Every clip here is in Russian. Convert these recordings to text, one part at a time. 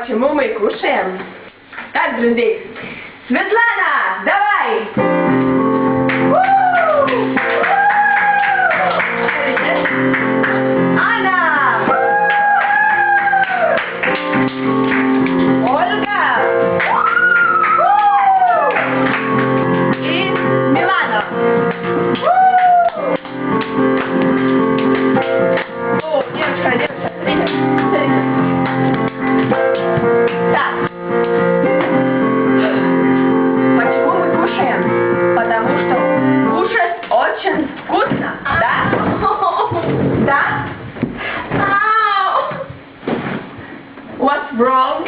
почему мы кушаем? Так, друзья. Светлана, давай! Анна! Ольга! И Милана! О, девушка, смотрите. Так. Почему мы кушаем? Потому что кушать очень вкусно, да? Да? What's wrong?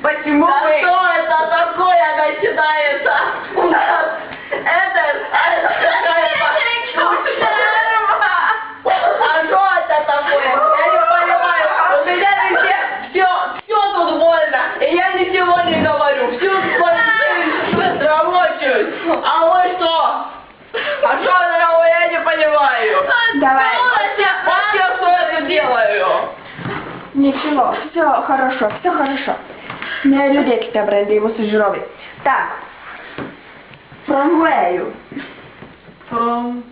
Почему Да мы... что это такое начинается? У нас это такая А что это такое? Я не понимаю. У меня везде все тут больно. И я ничего не говорю. Всю свою жизнь работаю. А вы что? А что такое, я не понимаю. Давай. Вот я что это делаю. Ничего, все хорошо. Не людей к тебе бренди, ему сожировый. Так. From where you? From...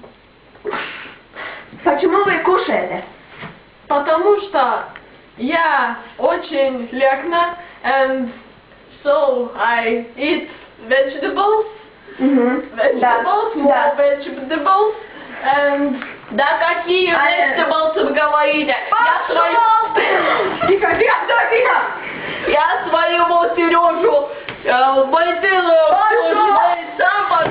Почему вы кушаете? Потому что я очень легна, and so I eat vegetables, vegetables, more vegetables, and... Да какие vegetables вы говорите? Тихо! Я своему Сережу мотивирую, сам пошел.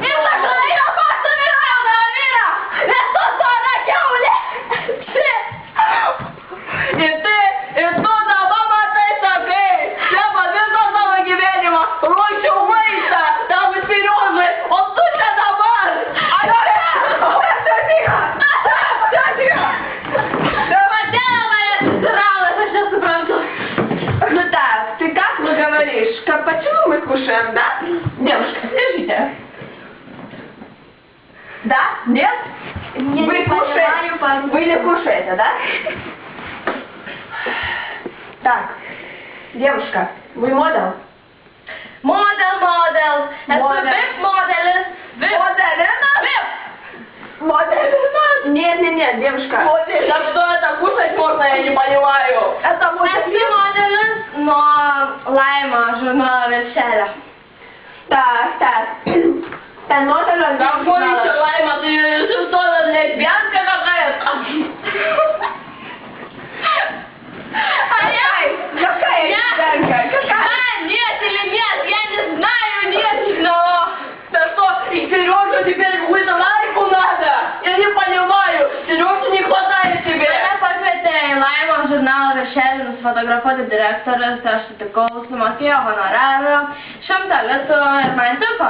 Почему мы кушаем, да? Девушка, скажите. Да? Нет? Вы кушаете? Вы не кушаете, да? Так. Девушка, вы модел? Model. Нет, девушка. Да что это кушать можно, я не понимаю. Это модель. Но лайма, журнала Верселя. Так. Ты модель. Какой еще лайма? Ты что, лесбиянка какая-то? Какая лесбиянка? Да, нет или нет, я не знаю, нет, но... Да что, и Сережу теперь какую-то лайку надо? Я не понимаю, Сережу не хватает тебе. Лайма журнал Вершель сфотографувати директора Сашу такого сумаки гонорару. Шамталето Ермантуко.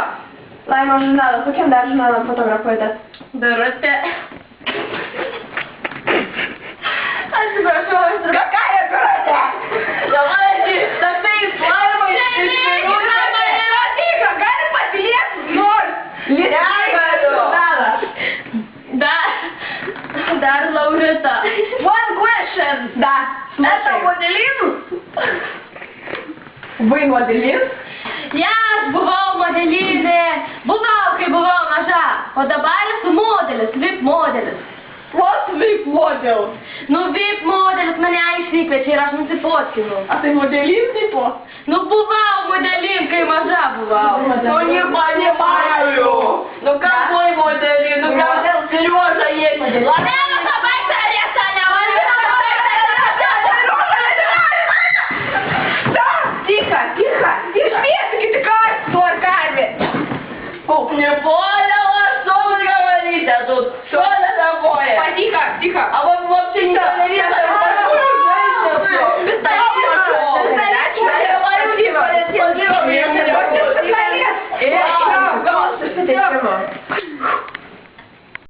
Лайма журнала, по кем даже журналом фотографуете? Берете. А тебя что? Какая короче? Давайте, да ты с Лаймой Какая подлец, ноль! Журнала. Дар Лаурита. One question. Да. Это моделизм? Вы моделист? Я ж бував моделіни. Бувалки бував ножа. Подобались моделіс, віп-моделіс. What we model? Ну віп-моделіс мене і свік вечора ж не цепоткину. А ты моделист, типа? Ну бував моделінка і мажа бував. Ну не понимаю. Ну какой моделист? Ну как Сережа есть. Ладно,